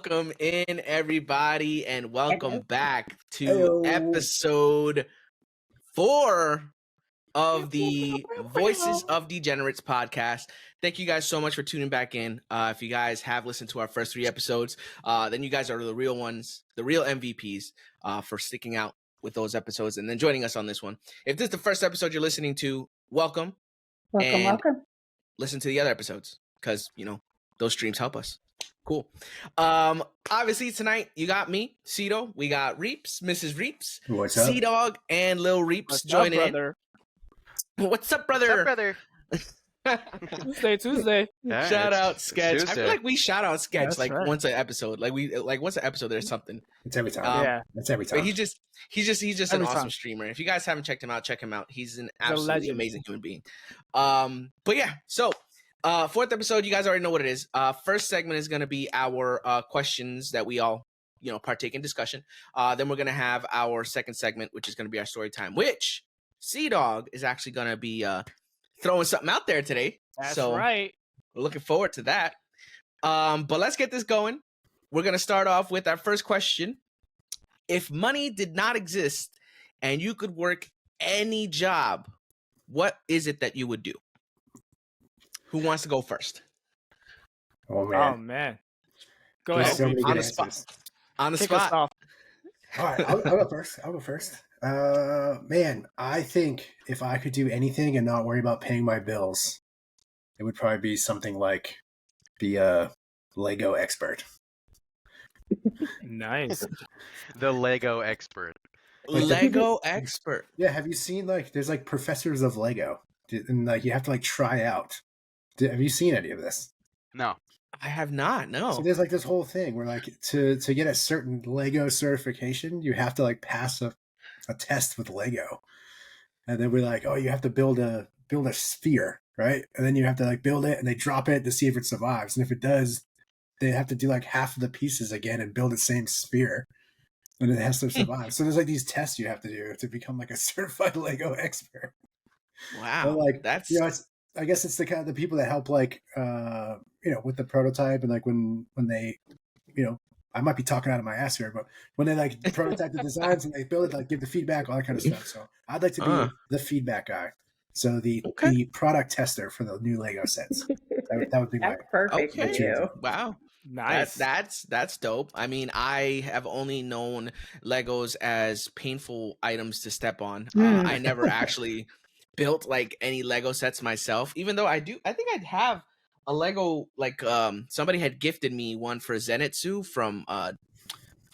Welcome in, everybody, and welcome back to Hello. episode 4 of the Voices of Degenerates podcast. Thank you guys so much for tuning back in. If you guys have listened to our first 3 episodes, then you guys are the real ones, the real MVPs for sticking out with those episodes and then joining us on this one. If this is the first episode you're listening to, welcome. Welcome. Listen to the other episodes because, those streams help us. Cool. Obviously tonight you got me, Sito. We got Reeps, Mrs. Reeps, What's up? Sea Dog, and Lil Reeps joining in. What's up, brother? Tuesday. Yeah, shout out Sketch. Tuesday. I feel like we shout out Sketch That's once an episode. Once an episode there's something. It's every time. It's every time. But he's just an Every awesome time. streamer. If you guys haven't checked him out, check him out. He's an He's a absolutely legend. amazing human being. But yeah, so 4th episode, you guys already know what it is. First segment is going to be our questions that we all, partake in discussion. Then we're going to have our second segment, which is going to be our story time, which Sea Dog is actually going to be throwing something out there today. That's so right. we're looking forward to that. But let's get this going. We're going to start off with our first question. If money did not exist and you could work any job, what is it that you would do? Who wants to go first? Oh Oh man. man. Go There's ahead. so many On good the spot. answers. On the Kick us spot. off. All right, I'll go first. Man, I think if I could do anything and not worry about paying my bills, it would probably be something like be a Lego expert. Nice. The Lego expert. Lego expert. Yeah, have you seen there's professors of Lego, and you have to try out. Have you seen any of this? No. I have not. No. So there's this whole thing where to get a certain Lego certification, you have to pass a test with Lego, and then we're oh, you have to build a sphere, right? And then you have to build it, and they drop it to see if it survives, and if it does, they have to do half of the pieces again and build the same sphere, and it has to survive. So there's these tests you have to do to become a certified Lego expert. Wow. But that's I guess it's the kind of the people that help with the prototype and when they I might be talking out of my ass here, but when they prototype the designs and they build it, give the feedback, all that kind of stuff. So I'd like to be the feedback guy. So the product tester for the new Lego sets. That would be That's perfect for you. Wow. Nice. That's dope. I mean, I have only known Legos as painful items to step on. I never actually built any Lego sets myself, even though I think I'd have a Lego somebody had gifted me one for Zenitsu from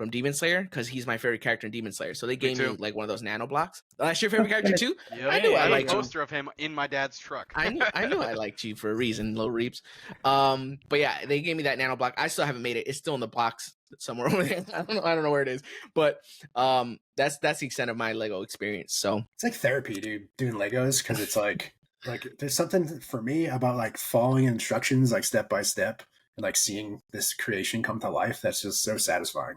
Demon Slayer because he's my favorite character in Demon Slayer. So they gave me one of those nano blocks. That's your favorite character too? Yep. I knew I have liked a you. poster of him in my dad's truck. I knew I liked you for a reason, Lil Reeps. But yeah, they gave me that nano block. I still haven't made it. It's still in the box somewhere over there. I don't know where it is. But that's the extent of my Lego experience. So it's like therapy, dude, doing Legos, because it's there's something for me about following instructions step by step and seeing this creation come to life that's just so satisfying.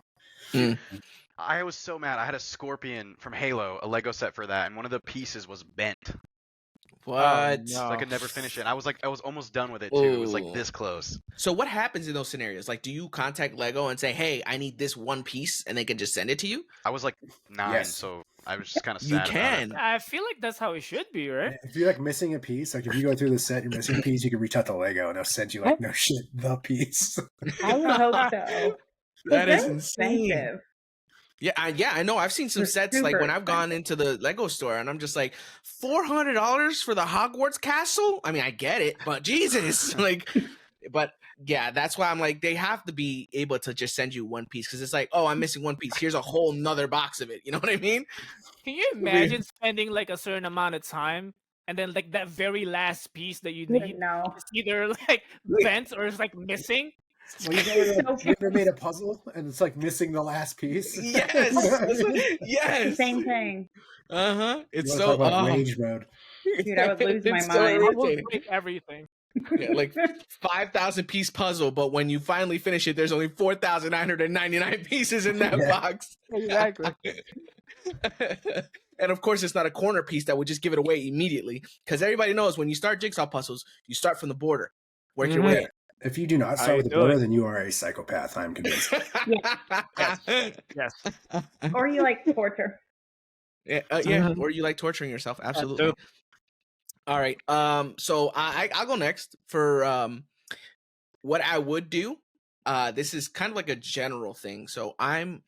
I was so mad. I had a Scorpion from Halo, a Lego set for that, and one of the pieces was bent. what? no. So I could never finish it. I was almost done with it too. It was Ooh. this close. So what happens in those scenarios? Do you contact Lego and say, "Hey, I need this one piece," and they can just send it to you? I was 9, Yes. so I was just kind of sad. You about it. can. I feel like that's how it should be, right? If you're missing a piece, if you go through the set, you're missing a piece, you can reach out to Lego and they'll send you no shit, the piece. I would hope so. That is They're insane. expensive. Yeah, I know. I've seen some They're sets super when I've gone into the Lego store and I'm just $400 for the Hogwarts castle. I mean, I get it, but Jesus, but yeah, that's why I'm they have to be able to just send you one piece because it's oh, I'm missing one piece. Here's a whole nother box of it. You know what I mean? Can you imagine spending a certain amount of time and then that very last piece that you need No. is either bent or it's missing? Well, you ever made a puzzle and it's missing the last piece? Yes, yes. Same thing. It's You so wanna talk about rage mode. Dude, I would lose my It's so mind. I will irritating. break everything. Yeah, 5,000 piece puzzle, but when you finally finish it, there's only 4,999 pieces in that box. Exactly. And of course, it's not a corner piece that would just give it away immediately, because everybody knows when you start jigsaw puzzles, you start from the border, work your way. If you do not start I with a do it. blower, then you are a psychopath. I'm convinced. Yes. Or you like torture. Yeah, Mhm. or you like torturing yourself. too. Absolutely. All right. So I'll go next for what I would do. This is kind of like a general thing. So I'm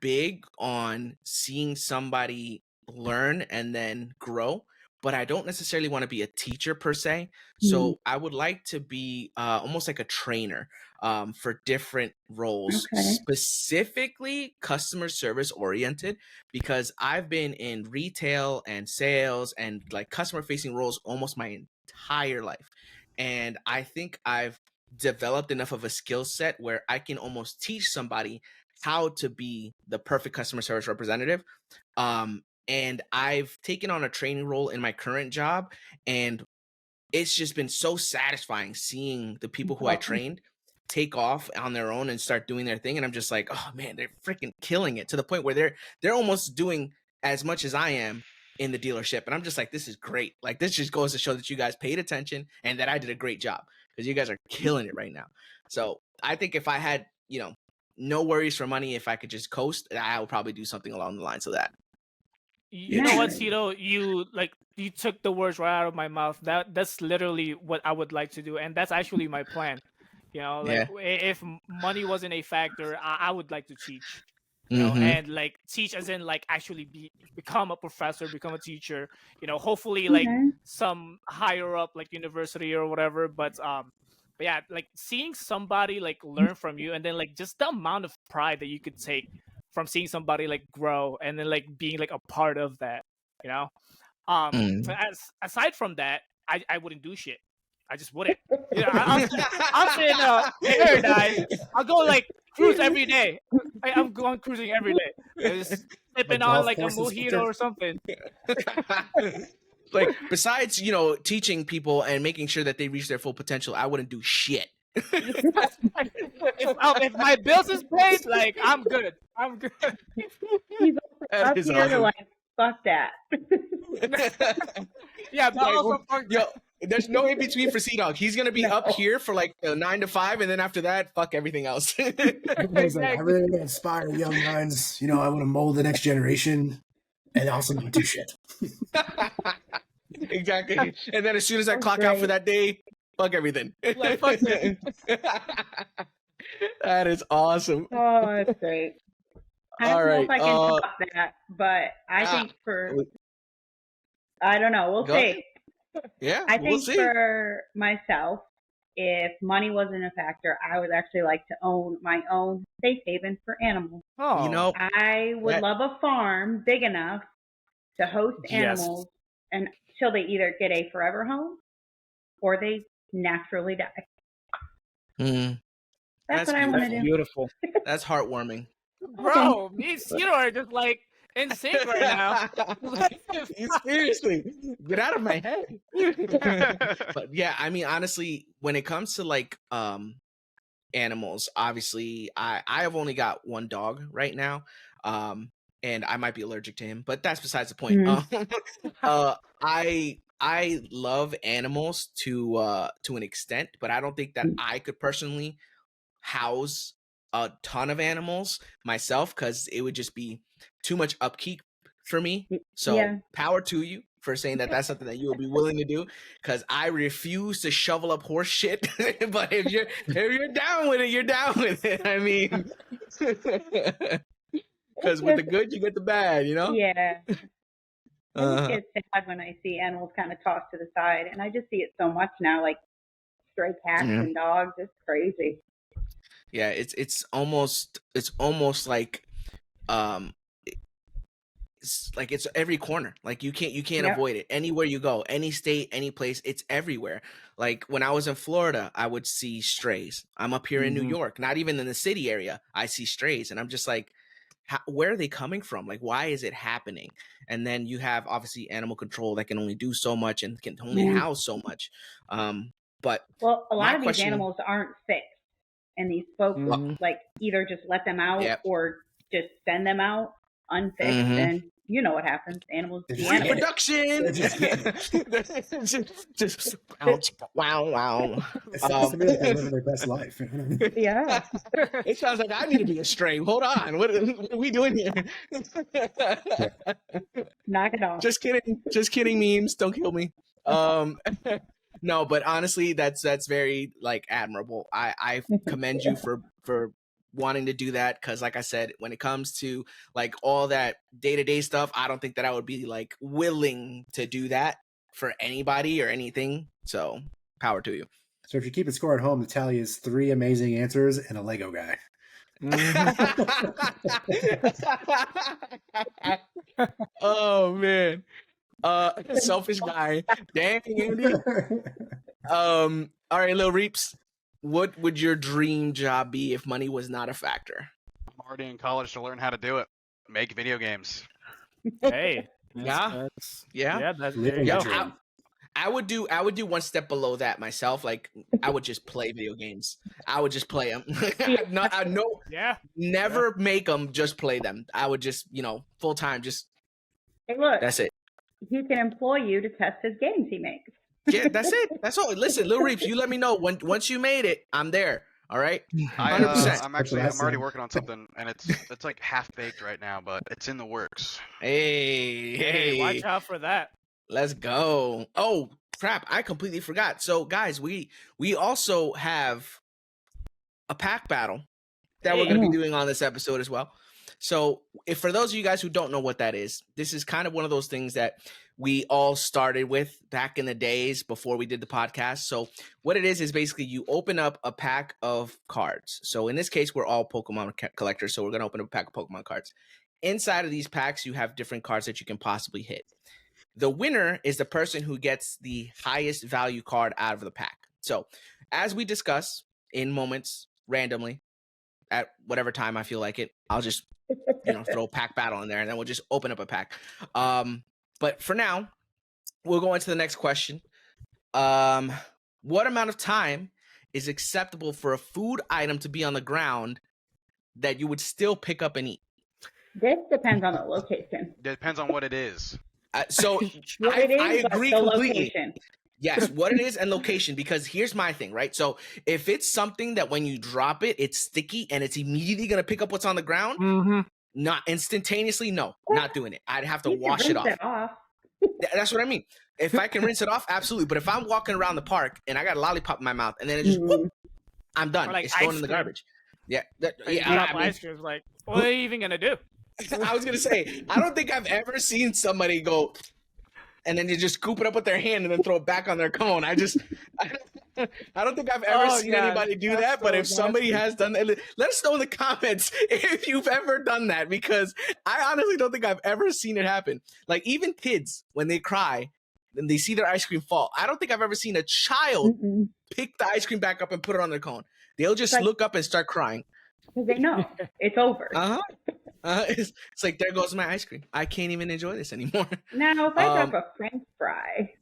big on seeing somebody learn and then grow, but I don't necessarily want to be a teacher per se. So I would like to be almost like a trainer for different roles, Okay. specifically customer service oriented, because I've been in retail and sales and like customer facing roles almost my entire life. And I think I've developed enough of a skill set where I can almost teach somebody how to be the perfect customer service representative. And I've taken on a training role in my current job, and it's just been so satisfying seeing the people who I trained take off on their own and start doing their thing. And I'm just like, oh man, they're freaking killing it to the point where they're almost doing as much as I am in the dealership. And I'm just like, this is great. Like, this just goes to show that you guys paid attention and that I did a great job, because you guys are killing it right now. So I think if I had, no worries for money, if I could just coast, I would probably do something along the lines of that. You know what, Nice. Sito? You took the words right out of my mouth. That's literally what I would like to do, and that's actually my plan. Like Yeah. if money wasn't a factor, I would like to teach. Mm-hmm. And like teach as in like actually become a professor, become a teacher. Hopefully like some higher up like university or whatever. But yeah, like seeing somebody like learn from you, and then like just the amount of pride that you could take from seeing somebody like grow, and then like being like a part of that. Aside from that, I wouldn't do shit. I just wouldn't. I'm saying paradise. I'll go like cruise every day. I'm going cruising every day. Just sipping on like a mojito or something. Like, besides, teaching people and making sure that they reach their full potential, I wouldn't do shit. If my bills is paid, like I'm good. I'm good. He's That up is here to awesome. like, fuck that. Yeah, but Like, also fuck yo, there's no in between for C-Dog. He's gonna be up here for like 9 to 5, and then after that, fuck everything else. He's like, I really want to inspire young minds. I want to mold the next generation, and also not do shit. Exactly. And then as soon as I clock out for that day, fuck everything. Like, fuck it. That is awesome. Oh, that's great. I don't know if I can top that, but I think I don't know. We'll see. Yeah, I think we'll see. for myself, if money wasn't a factor, I would actually like to own my own safe haven for animals. Oh, I would love a farm big enough to host animals until they either get a forever home or they naturally die. That's what I want to do. Beautiful. That's heartwarming. Bro, me and Sito are just like in sync right now. Seriously, get out of my head. But yeah, I mean, honestly, when it comes to like animals, obviously I have only got one dog right now, and I might be allergic to him, but that's besides the point. I love animals to an extent, but I don't think that I could personally house a ton of animals myself, because it would just be too much upkeep for me. So power to you for saying that that's something that you would be willing to do, because I refuse to shovel up horse shit. But if you're down with it, you're down with it. I mean, because with the good you get the bad, Yeah. I just get sad when I see animals kind of tossed to the side, and I just see it so much now, like stray cats and dogs. It's crazy. Yeah, it's almost like it's every corner. Like you can't avoid it. Anywhere you go, any state, any place, it's everywhere. Like when I was in Florida, I would see strays. I'm up here in New York, not even in the city area, I see strays, and I'm just like, where are they coming from? Like, why is it happening? And then you have obviously animal control that can only do so much and can only house so much. But a lot of these animals aren't fixed, and these folks like either just let them out or just send them out unfixed, and you know what happens. Animals They're be just animals. Production. just wow. It sounds to me like they're living their best life. Yeah. It sounds like I need to be a stray. Hold on, what are we doing here? Knock it off. Just kidding. Memes, don't kill me. No, but honestly, that's very like admirable. I commend you for wanting to do that, because like I said, when it comes to like all that day-to-day stuff, I don't think that I would be like willing to do that for anybody or anything. So power to you. So if you keep it score at home, the tally is 3 amazing answers and a Lego guy. Oh man. Selfish guy. Dang, Andy. All right, Lil Reaps, what would your dream job be if money was not a factor? I'm already in college to learn how to do it. Make video games. Hey. Yeah. That's Living there a you go. dream. I would do one step below that myself. Like I would just play video games. I would just play them. I know. Yeah. Never make them. Just play them. I would just full time. Just Hey, look. that's it. He can employ you to test his games he makes. Yeah, that's it. That's all. Listen, Lil Reaps, you let me know once you made it. I'm there. All right. 100%. I'm already working on something, and it's like half baked right now, but it's in the works. Hey, Watch out for that. Let's go. Oh crap! I completely forgot. So guys, we also have a pack battle that we're going to be doing on this episode as well. So if for those of you guys who don't know what that is, this is kind of one of those things that we all started with back in the days before we did the podcast. So what it is basically you open up a pack of cards. So in this case, we're all Pokemon collectors. So we're going to open up a pack of Pokemon cards. Inside of these packs, you have different cards that you can possibly hit. The winner is the person who gets the highest value card out of the pack. So as we discuss in moments randomly at whatever time I feel like it, I'll just throw a pack battle in there, and then we'll just open up a pack. But for now, we'll go into the next question. What amount of time is acceptable for a food item to be on the ground that you would still pick up and eat? This depends on the location. Depends on what it is. So What it is, I but agree the completely. location. Yes, what it is and location, because here's my thing, right? So if it's something that when you drop it, it's sticky and it's immediately going to pick up what's on the ground, not instantaneously, no, not doing it. I'd have to wash it off. That's what I mean. If I can rinse it off, absolutely. But if I'm walking around the park and I got a lollipop in my mouth and then it just, whoop, I'm done. Like it's thrown in the garbage. Yeah. Ice cream is like, what are you even going to do? I was going to say, I don't think I've ever seen somebody go, and then you just scoop it up with their hand and then throw it back on their cone. I don't think I've ever seen anybody do that. But if somebody has done that, let us know in the comments if you've ever done that, because I honestly don't think I've ever seen it happen. Like even kids, when they cry and they see their ice cream fall, I don't think I've ever seen a child pick the ice cream back up and put it on their cone. They'll just look up and start crying. Because they know it's over. It's like, there goes my ice cream. I can't even enjoy this anymore. Now, if I drop a French fry,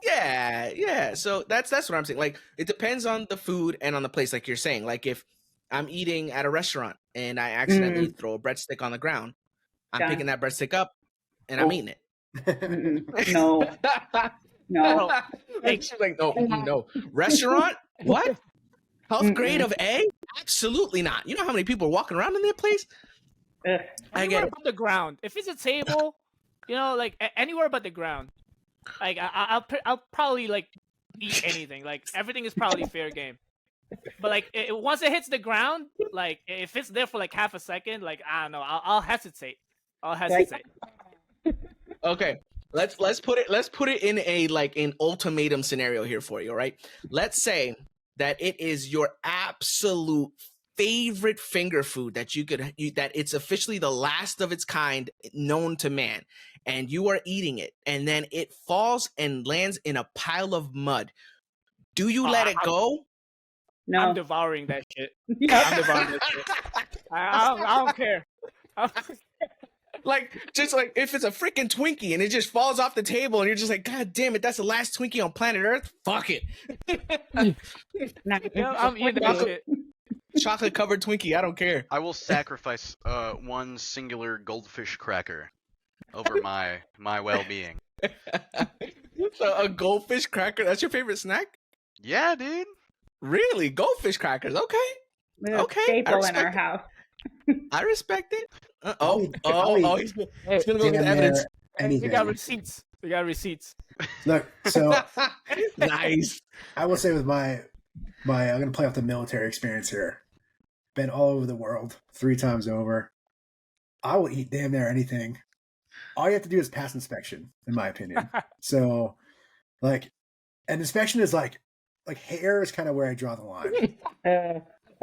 yeah. So that's what I'm saying. Like, it depends on the food and on the place, like you're saying. Like, if I'm eating at a restaurant and I accidentally throw a breadstick on the ground, I'm picking that breadstick up and I'm eating it. No. She's like, no. Restaurant? What? Health grade of A? Absolutely not. You know how many people are walking around in that place? I get it. On the ground. If it's a table, like anywhere but the ground. Like I'll probably like eat anything. Like everything is probably fair game. But like once it hits the ground, like if it's there for like half a second, like I don't know, I'll hesitate. Okay. Let's put it in an ultimatum scenario here for you, all right? Let's say that it is your absolute favorite finger food that that it's officially the last of its kind known to man, and you are eating it, and then it falls and lands in a pile of mud. Do you let it go? No. I'm devouring that shit. I'm devouring that shit. I don't care. Like, just like if it's a freaking Twinkie and it just falls off the table and you're just like, God damn it, that's the last Twinkie on planet Earth. Fuck it. I'm eating that shit. Chocolate covered Twinkie, I don't care. I will sacrifice one singular goldfish cracker over my well-being. So a goldfish cracker, that's your favorite snack? Yeah, dude. Really? Goldfish crackers. Okay. It's a Okay. I staple in respect our it. house. I respect it. I'll eat He's gonna go get the damn evidence. near We got anything. receipts. We got receipts. Look, so Nice. I will say with my I'm gonna play off the military experience here. Been all over the world 3 times over. I will eat damn near anything. All you have to do is pass inspection, in my opinion. So, like, an inspection is like hair is kind of where I draw the line.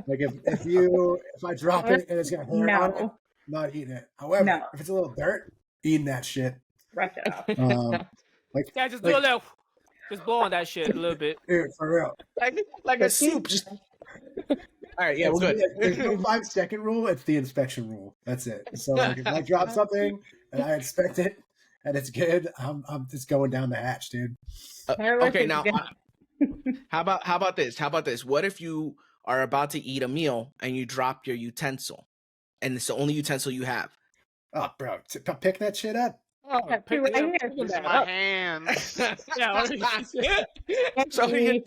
Like if I drop it and it's got hair on it, I'm not eating it. However, if it's a little dirt, eating that shit. Brush it off. Yeah, just do a little. Just blow on that shit a little bit. Dude, for real. Like a soup. Just... All right, yeah, we're good. There's no 5-second rule. It's the inspection rule. That's it. So like, if I drop something and I inspect it and it's good, I'm just going down the hatch, dude. Okay, now how about this? How about this? What if you are about to eat a meal and you drop your utensil, and it's the only utensil you have? Oh, bro, pick that shit up. Oh, pick right it here. up. Use my hands. Yeah, So you're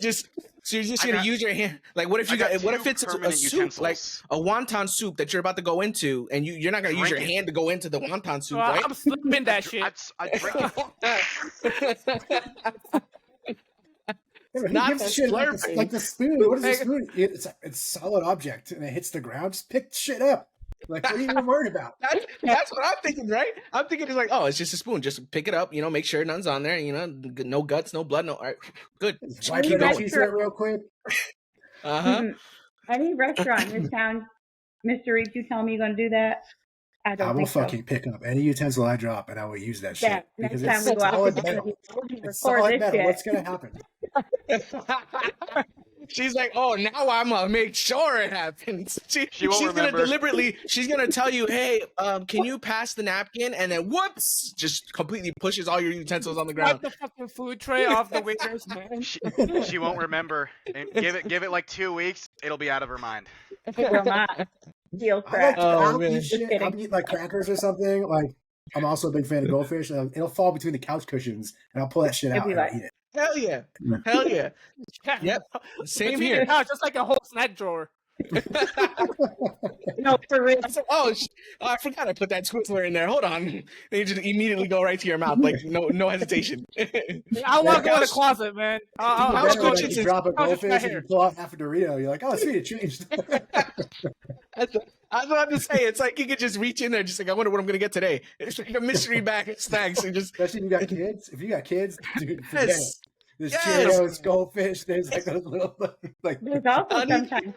just gonna use your hand. Like, what if you got? What if it's a permanent soup, utensils. like a wonton soup that you're about to go into, and you're not gonna use your hand to go into the wonton soup, Well, right? I'm slipping that shit. I drink it. Yeah, Not gives a shit slurping. like the spoon. What is the spoon? It's a solid object and it hits the ground. Just pick shit up. Like, what are you even worried about? That's what I'm thinking, right? I'm thinking it's like, oh, it's just a spoon. Just pick it up, make sure none's on there. No guts, no blood, no. All right, good. Just wipe it off real quick. Any restaurant in this town, Mr. Reed, you tell me you're gonna do that? I will fucking pick up any utensil I drop and I will use that shit. Yeah, because next it's time we go out, solid metal. It's record solid this metal. shit. What's gonna happen? She's like, oh, now I'm gonna make sure it happens. She won't she's remember. gonna deliberately. She's gonna tell you, hey, can you pass the napkin? And then whoops, just completely pushes all your utensils on the Wipe ground. the fucking food tray off the waiters, man. She won't remember. And give it like 2 weeks. It'll be out of her mind. It will not. Heel crack. I'll eat like crackers or something. Like, I'm also a big fan of goldfish. It'll fall between the couch cushions, and I'll pull that shit out and I'll eat it. Hell yeah, hell yeah. Yep, same Between here. the couch, just like a whole snack drawer. No, for real. I said, I forgot I put that Twizzler in there. Hold on. And you just immediately go right to your mouth, like no hesitation. I want to go in the closet, man. I'll go You drop a goldfish and you pull out half a Dorito. You're like, oh, sweet, it changed. I was about to say, it's like you could just reach in there, just like, I wonder what I'm gonna get today. It's like a mystery bag of snacks. And just Especially if you got kids. If you got kids, dude, forget it. yes. There's Yes. Cheerios, goldfish. There's like those little like. There's also sometimes.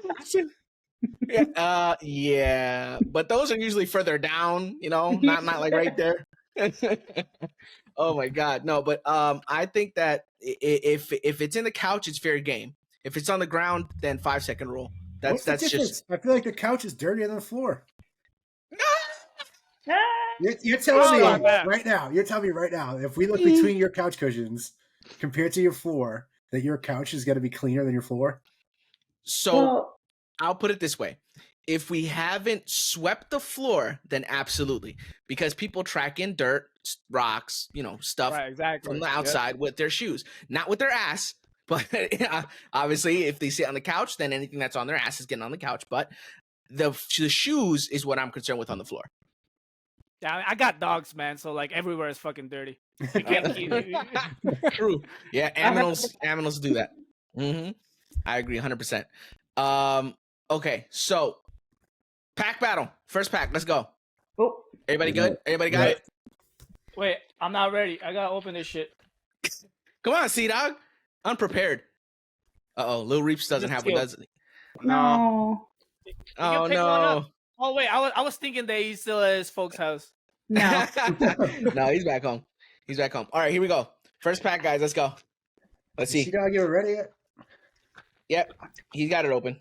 Yeah, but those are usually further down. Not like right there. Oh my god, no! But I think that if it's in the couch, it's fair game. If it's on the ground, then 5-second rule. That's just. I feel like the couch is dirtier than the floor. Ah, You're telling me man. right now. You're telling me right now. If we look between your couch cushions compared to your floor, that your couch is going to be cleaner than your floor. So well, I'll put it this way. If we haven't swept the floor, then absolutely. Because people track in dirt, rocks, stuff Right, exactly. from the outside with their shoes. Not with their ass, but obviously if they sit on the couch, then anything that's on their ass is getting on the couch. But the shoes is what I'm concerned with on the floor. Yeah, I got dogs, man. So like everywhere is fucking dirty. You can't keep. True. Yeah, aminals do that. I agree 100%. Okay, so pack battle. First pack, let's go. oh, Everybody good? Everybody got it? Wait, I'm not ready. I gotta open this shit. Come on, C-Dog. Unprepared. Lil Reeps doesn't have one, does he? no. Oh, pick one no. up. Oh wait, I was thinking that he's still at his folks' house. No. No, he's back home. He's back home. All right, here we go. First pack, guys. Let's go. Let's see. You gotta get it ready yet? Yep, he's got it open.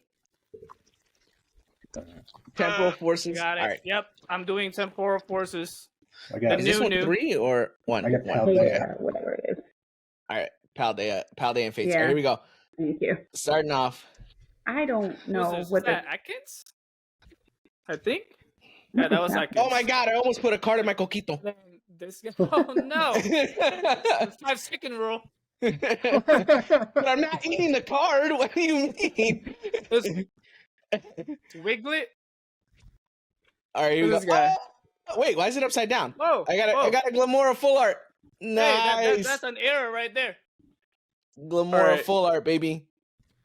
Temporal forces. Got it. All right. Yep, I'm doing temporal forces. I got Is it. this one New. 3 or 1? I got One. Pal Okay. Day. Whatever it is. All right. Pal Day and Fates. Yeah. All right, here we go. Thank you. Starting off. I don't know Who's this? what Is that Atkins? I think. Yeah, that was Atkins. Oh my God! I almost put a card in my coquito. This guy. Oh no! The 5-second rule. But I'm not eating the card. What do you mean? Wiggle it. All right, here we This go. guy. Oh, wait, why is it upside down? Whoa! I got a Glamora full art. Nice. Hey, that's an error right there. Glamora Alright. full art, baby.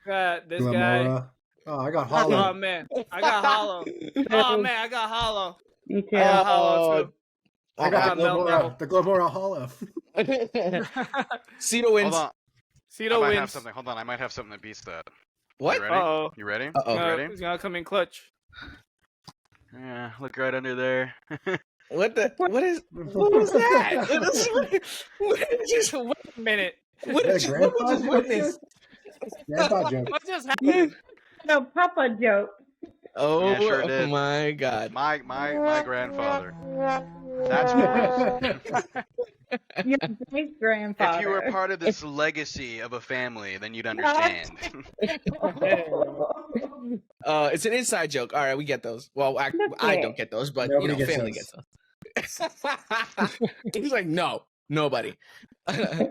Got this guy. Glamora. Oh, I got Oh hollow. man, I got hollow. Oh man, I got hollow. Me too. I got hollow too. I got got Glamora, the Glamora hollow. Sito wins. Hold on. Sito I might wins. have something. Hold on. I might have something that beats that. What? You ready? Uh-oh. You ready? Uh-oh. You ready? He's gonna come in clutch. Yeah, look right under there. What was that? Wait a minute. What was just witness? Grandpa joke. What just happened? No, Papa joke. Oh, Yeah, sure did. my God. My grandfather. That's gross. Your great grandfather. If you were part of this legacy of a family, then you'd understand. It's an inside joke. All right, we get those. Well, I don't get those, but Nobody gets family those. gets those. He's like, no, nobody.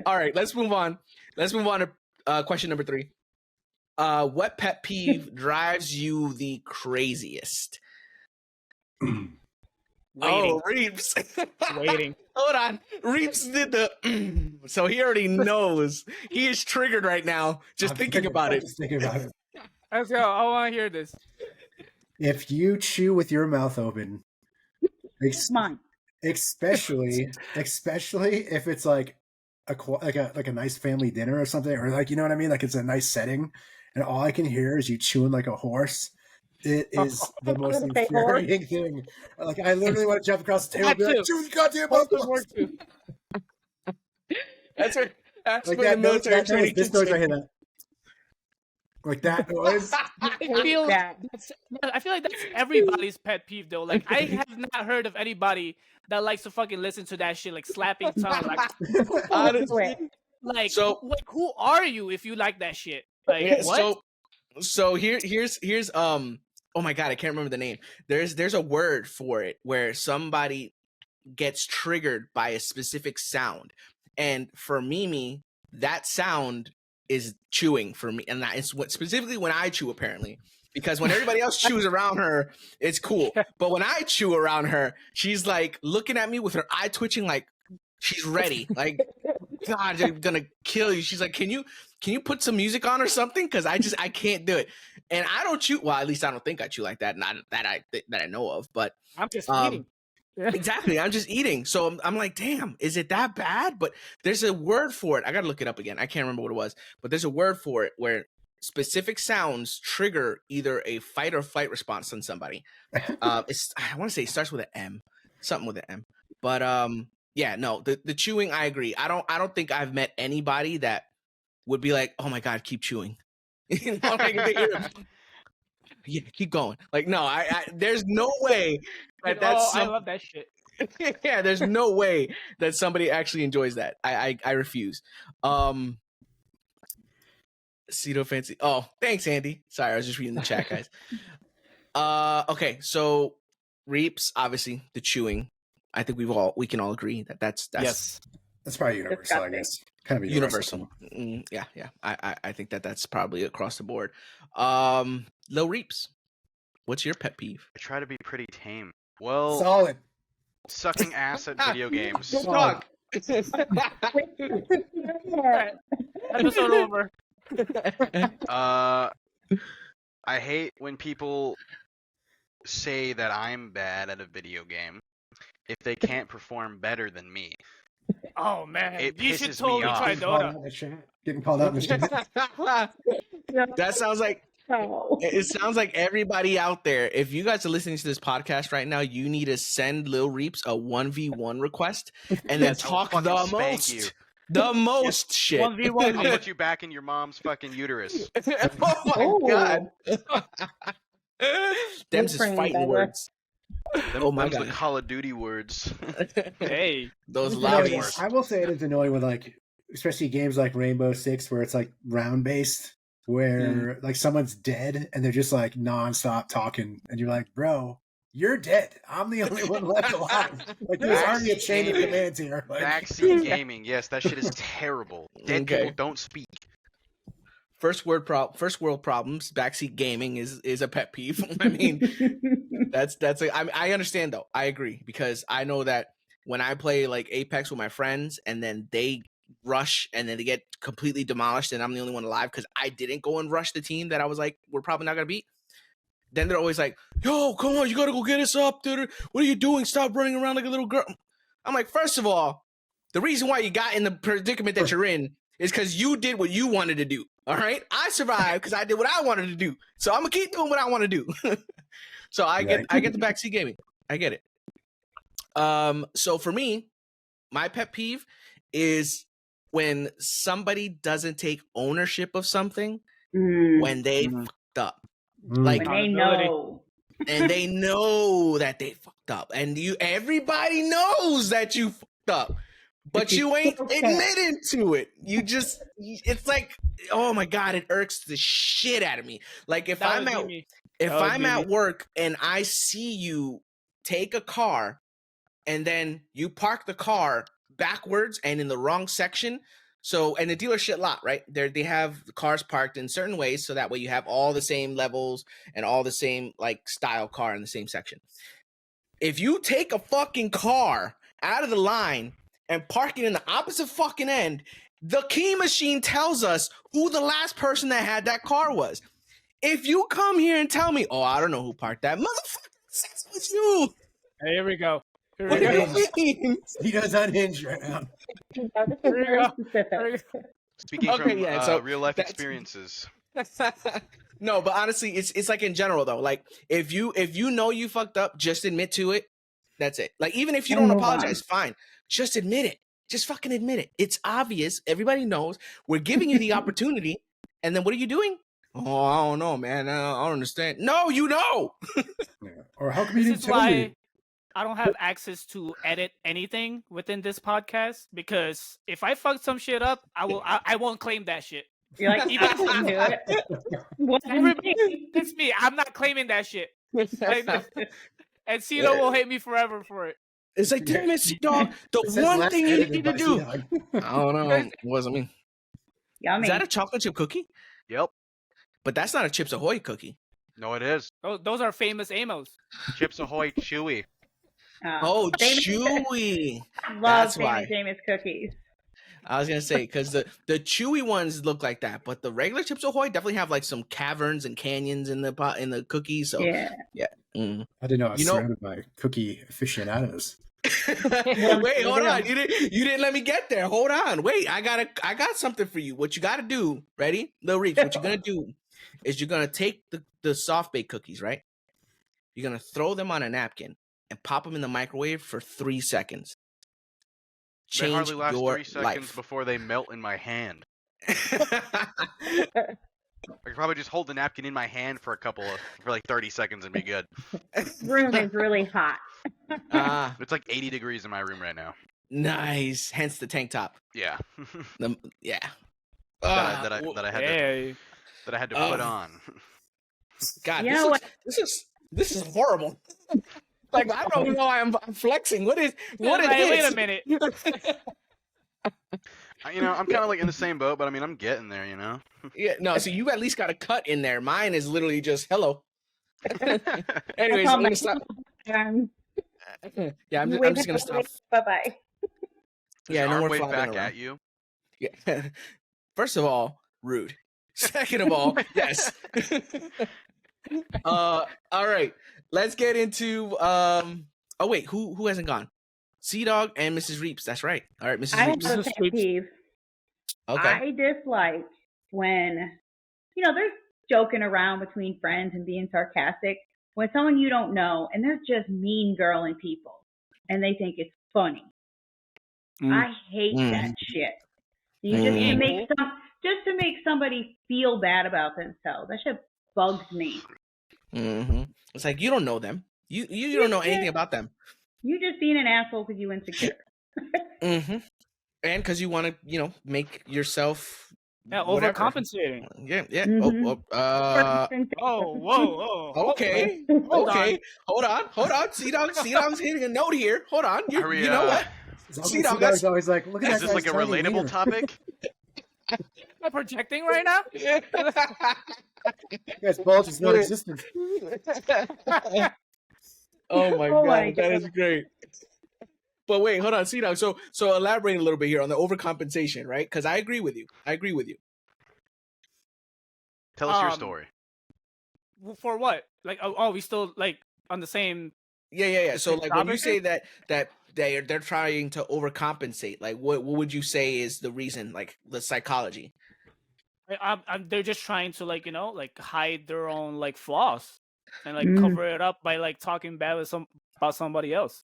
All right, let's move on. Let's move on to question number 3. What pet peeve drives you the craziest? Waiting. Oh, Reeves. Waiting. Hold on. Reeves did the so he already knows. He is triggered right now just thinking about it. Just thinking about it. Let's go. I want to hear this. If you chew with your mouth open, Mine. especially if it's like a nice family dinner or something, or like, you know what I mean, like it's a nice setting, and all I can hear is you chewing like a horse. It is the most infuriating thing. Like, I literally want to jump across the table and be like, chew the goddamn mouth. That's Like when that the military training this kicks noise in. I hear that. Like that noise. I feel like that's everybody's pet peeve though. Like I have not heard of anybody that likes to fucking listen to that shit, like slapping tongue. Like, Honestly. like, So- who are you if you like that shit? Like, Yeah, what? so here's oh my God, I can't remember the name. There's a word for it where somebody gets triggered by a specific sound. And for Mimi, that sound is chewing for me. And that is what specifically when I chew, apparently. Because when everybody else chews around her, it's cool. But when I chew around her, she's like looking at me with her eye twitching like she's ready. Like, God, they're gonna kill you. She's like, can you put some music on or something? Because I can't do it. And I don't chew. Well, at least I don't think I chew like that. Not that I know of. But I'm just eating. exactly, I'm just eating. So I'm like, damn, is it that bad? But there's a word for it. I gotta look it up again. I can't remember what it was. But there's a word for it where specific sounds trigger either a fight or flight response on somebody. I want to say it starts with an M, something with an M. But yeah, no, the chewing, I agree. I don't think I've met anybody that would be like, oh my God, keep chewing. You know, like, yeah, keep going. Like, no, I there's no way that's I love that shit. yeah, there's no way that somebody actually enjoys that. I refuse. Sito fancy. Oh, thanks, Andy. Sorry, I was just reading the chat, guys. Okay, so Reaps, obviously the chewing. I think we can all agree that's Yes. That's probably universal, I guess. Kind of universal. Yeah. I think that's probably across the board. Lil Reaps, what's your pet peeve? I try to be pretty tame. Well, Solid. sucking ass at video games. Don't talk. Episode over. I hate when people say that I'm bad at a video game if they can't perform better than me. Oh man, It you should pisses totally me off. try Dota. Getting called out in the chat. That sounds like Oh. it sounds like everybody out there. If you guys are listening to this podcast right now, you need to send Lil Reaps a 1v1 request and then talk I'll the fucking spank you. most shit. 1v1. I'll put you back in your mom's fucking uterus. Oh my God. Them's just fighting Bella. words. Oh my Them's God. the Call of Duty words. Hey, Those You know, lobbies. I will say it is annoying with like, especially games like Rainbow Six where it's like round based, where like someone's dead and they're just like nonstop talking, and you're like, bro, you're dead. I'm the only one left alive. Like there's already a chain of commands here. Like, Backseat gaming, yes, that shit is terrible. Dead people don't speak. First world problems. Backseat gaming is a pet peeve. I mean, I understand though. I agree because I know that when I play like Apex with my friends and then they rush and then they get completely demolished and I'm the only one alive because I didn't go and rush the team that I was like, we're probably not gonna beat. Then they're always like, yo, come on, you gotta go get us up, dude. What are you doing? Stop running around like a little girl. I'm like, first of all, the reason why you got in the predicament that you're in is because you did what you wanted to do. All right? I survived because I did what I wanted to do. So I'm gonna keep doing what I want to do. So I get the backseat gaming. I get it. So for me, my pet peeve is when somebody doesn't take ownership of something when they fucked up. Like when they know. And they know that they fucked up. And everybody knows that you fucked up. But you ain't admitting to it. You just, it's like, oh my God, it irks the shit out of me. Like if I'm at work and I see you take a car and then you park the car backwards and in the wrong section. So, and the dealership lot, right? They have the cars parked in certain ways. So that way you have all the same levels and all the same like style car in the same section. If you take a fucking car out of the line and park it in the opposite fucking end, the key machine tells us who the last person that had that car was. If you come here and tell me, oh, I don't know who parked that, motherfucker, that's with you. Here we go. What do you mean? He does unhinged right now. Speaking from real life experiences. No, but honestly, it's like in general though. Like if you know you fucked up, just admit to it. That's it. Like even if you don't apologize, fine. Just admit it. Just fucking admit it. It's obvious. Everybody knows. We're giving you the opportunity, and then what are you doing? Oh, I don't know, man. I don't understand. No, you know. Or how come you didn't tell me? I don't have access to edit anything within this podcast because if I fuck some shit up, I won't claim that shit. You're like, I didn't do it. It's me. I'm not claiming that shit. And Sito will hate me forever for it. It's like, damn it, dog. The one thing you need to do. I don't know. It wasn't me. Yummy. Is that a chocolate chip cookie? Yep. But that's not a Chips Ahoy cookie. No, it is. Those are famous Amos. Chips Ahoy Chewy. Oh, Chewy. I love famous cookies. I was gonna say because the chewy ones look like that, but the regular Chips Ahoy definitely have like some caverns and canyons in the cookies. So yeah. I didn't know I was surrounded by cookie aficionados. Wait, hold on. You didn't let me get there. Hold on. Wait, I got something for you. What you gotta do? Ready, Lil Reeps? What you're gonna do is you're gonna take the soft baked cookies, right? You're gonna throw them on a napkin and pop them in the microwave for 3 seconds. They hardly last 3 seconds life. before they melt in my hand. I could probably just hold the napkin in my hand for like 30 seconds and be good. Room is really hot. It's like 80 degrees in my room right now. Nice. Hence the tank top. Yeah. Yeah. That I had to put on. God, this is horrible. Like I don't even know why I'm flexing. What is Wait a minute. I'm kind of like in the same boat, but I mean, I'm getting there, you know? Yeah, no, so you at least got a cut in there. Mine is literally just hello. Anyways, I'm going to stop. Yeah, I'm just going to stop. Bye-bye. Yeah, no more flopping back at you. Yeah. First of all, rude. Second of all, yes. All right. Let's get into oh wait, who hasn't gone? Sea Dog and Mrs. Reeps. That's right. All right, Mrs. Reeps. I have a pet peeve. Okay. I dislike when there's joking around between friends and being sarcastic when someone you don't know and they're just mean girling people and they think it's funny. I hate that shit. You just to make somebody feel bad about themselves. That shit bugs me. Mm-hmm. It's like you don't know them. You don't know anything about them. You just being an asshole because you insecure. Mm-hmm. And because you want to, make yourself Yeah, whatever. overcompensating. Yeah, yeah. Mhm. Oh, whoa. Okay, Hold on. okay. Hold on. C-Dog's hitting a note here. Hold on. Are we, You know what? Sea Dog's always like, look at is that this guy's like a tiny relatable wiener. topic? Am I projecting right now? Yes, bulge is non-existent. Oh my Oh god, my that is great. But wait, hold on, C-Dog. So elaborate a little bit here on the overcompensation, right? Because I agree with you. Tell us your story. For what? Like, oh, we still like on the same. Yeah. So like when you topic say that they're trying to overcompensate, like what would you say is the reason, like the psychology? They're just trying to like like hide their own like flaws and like Mm. cover it up by like talking bad with about somebody else.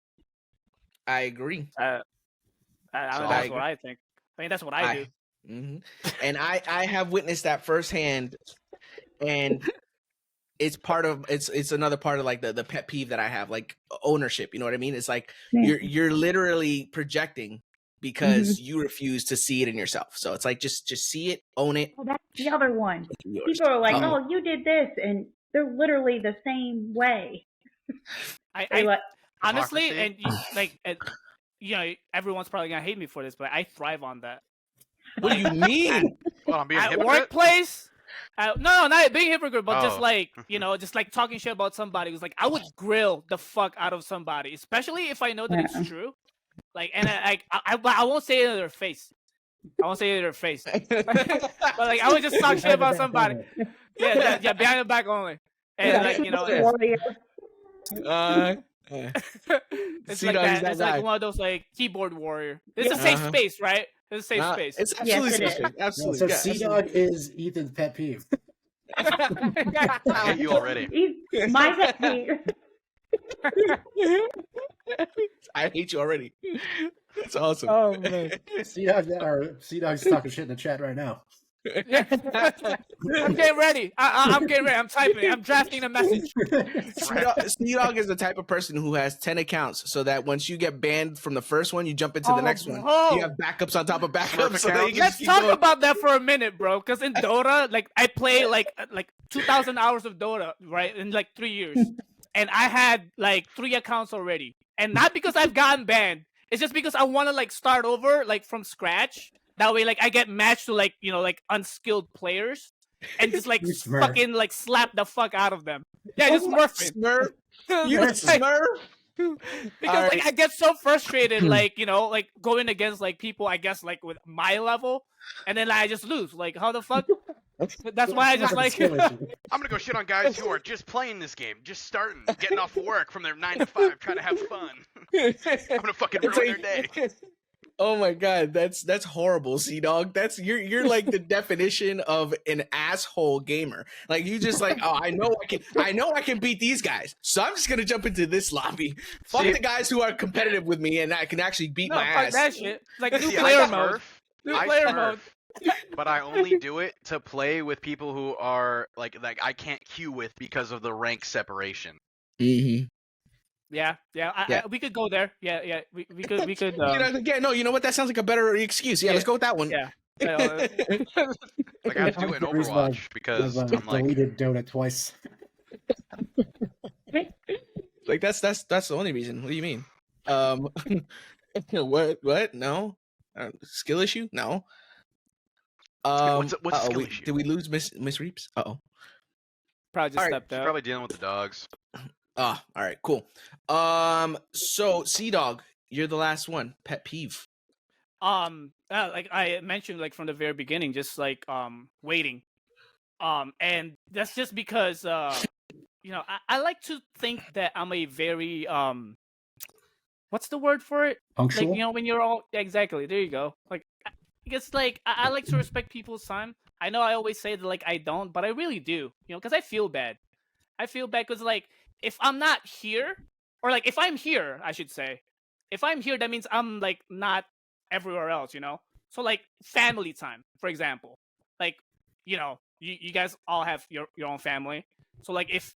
I agree. That's what I think. I mean, that's what I do. Mm-hmm. And I have witnessed that firsthand, and it's another part of like the pet peeve that I have, like ownership. You know what I mean? It's like you're literally projecting because you refuse to see it in yourself. So it's like just see it, own it. Well, that's the other one. People are like, "Oh, you did this," and they're literally the same way. I honestly, and like, everyone's probably gonna hate me for this, but I thrive on that. What do you mean? Well, I'm being at hypocrite? workplace. No, not being hypocrite, but just like just like talking shit about somebody. It was like I would grill the fuck out of somebody, especially if I know that it's true. Like, and I won't say it in their face. I won't say it in their face. But like I would just talk shit about somebody. Yeah, behind the back only. And like it's like that. It's like one of those like keyboard warrior. It's a safe space, right? It's a safe space. It's absolutely safe space. Absolutely. So Sea Dog is Ethan's pet peeve. I hate you already. He's my pet peeve. I hate you already. That's awesome. Oh man, Sea Dog's talking shit in the chat right now. I'm getting ready. I'm getting ready. I'm typing. I'm drafting a message. Sea-Dog is the type of person who has 10 accounts, so that once you get banned from the first one, you jump into the next one. You have backups on top of backups. So let's talk about that for a minute, bro. Because in Dota, like I play like 2,000 hours of Dota, right, in like 3 years, and I had like 3 accounts already, and not because I've gotten banned. It's just because I want to like start over like from scratch. That way, like I get matched to like like unskilled players, and just like fucking like slap the fuck out of them. Yeah, just Smurf. You Smurf. Because like I get so frustrated, like like going against like people I guess like with my level, and then I just lose. Like how the fuck? That's why I just like. I'm gonna go shit on guys who are just playing this game, just starting, getting off work from their 9 to 5, trying to have fun. I'm gonna fucking ruin their day. Oh my god, that's horrible, C-Dog. You're like the definition of an asshole gamer. Like you just like, oh, I know I can beat these guys, so I'm just gonna jump into this lobby. Fuck the guys who are competitive with me, and I can actually beat my ass. That shit. It's like new player mode. New player mode. But I only do it to play with people who are like I can't queue with because of the rank separation. Mm-hmm. Yeah. We could go there. Yeah. We could. You know what? That sounds like a better excuse. Yeah, let's go with that one. Yeah. Like I have to do it in Overwatch because I'm like deleted Dota twice. Like that's the only reason. What do you mean? What? No. Skill issue? No. What's skill issue? Did we lose Miss Reeps? Probably just stepped out. She's probably dealing with the dogs. All right, cool. So C-Dog, you're the last one. Pet peeve. Like I mentioned, like from the very beginning, just like waiting. And that's just because I like to think that I'm a very what's the word for it? Punctual? Like when you're all exactly there you go. Like it's like I like to respect people's time. I know I always say that like I don't, but I really do. Because I feel bad. I feel bad because like if I'm not here, or like if I'm here, I should say, if I'm here, that means I'm like not everywhere else, So like family time, for example, like you guys all have your own family, so like if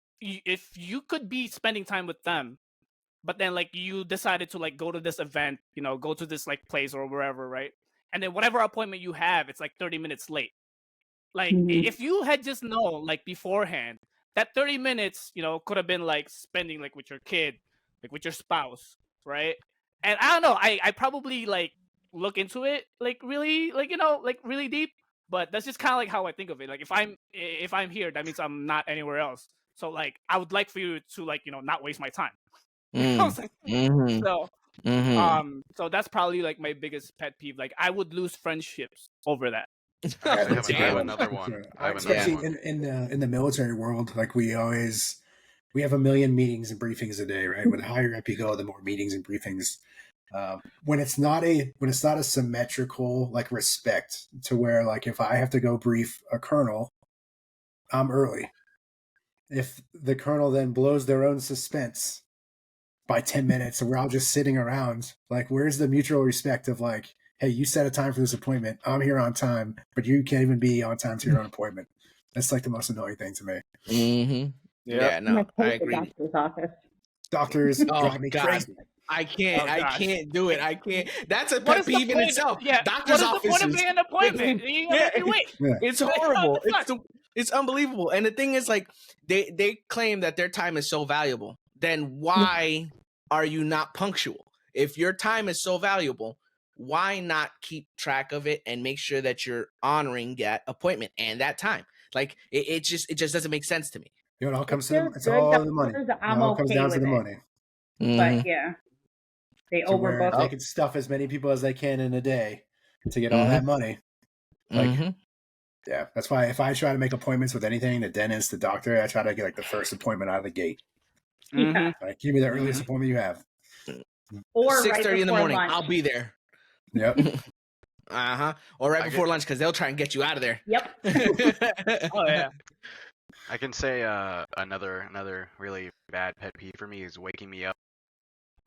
you could be spending time with them, but then like you decided to like go to this event, go to this like place or wherever, right? And then whatever appointment you have, it's like 30 minutes late. Like if you had just known like beforehand that 30 minutes, could have been like spending like with your kid, like with your spouse, right? And I don't know, I probably like look into it like really like like really deep, but that's just kind of like how I think of it. Like if I'm here, that means I'm not anywhere else. So like I would like for you to like not waste my time. Mm-hmm. So Mm-hmm. so that's probably like my biggest pet peeve. Like I would lose friendships over that. Actually, I have Damn. another one. I have another Especially one. in the military world, like we have a million meetings and briefings a day, right? When the higher up you go, the more meetings and briefings. When it's not a symmetrical like respect to where like if I have to go brief a colonel, I'm early. If the colonel then blows their own suspense by 10 minutes and we're all just sitting around, like where's the mutual respect of like, hey, you set a time for this appointment, I'm here on time, but you can't even be on time to your own appointment. That's like the most annoying thing to me. Mm-hmm. Yeah, no, I agree. Doctor's office. Doctors drive me God. crazy. I can't do it. I can't. That's a What pet is the peeve in point? itself. Yeah. Doctor's What is the point of offices. being an appointment? You gotta make you wait. Yeah. It's horrible. It's unbelievable. And the thing is, like, they claim that their time is so valuable. Then why are you not punctual? If your time is so valuable, why not keep track of it and make sure that you're honoring that appointment and that time? Like, it just doesn't make sense to me. You know, it all comes to It's it's all the money. It I'm all comes okay down to with the it. money. But yeah, they To where overbook. they can stuff as many people as they can in a day to get all that money. Like, yeah, that's why if I try to make appointments with anything, the dentist, the doctor, I try to get like the first appointment out of the gate. Yeah. Like, give me the earliest appointment you have. Or 6:30 in the morning, lunch. I'll be there. Yep. Or right before lunch, because they'll try and get you out of there. Yep. Oh yeah. I can say another really bad pet peeve for me is waking me up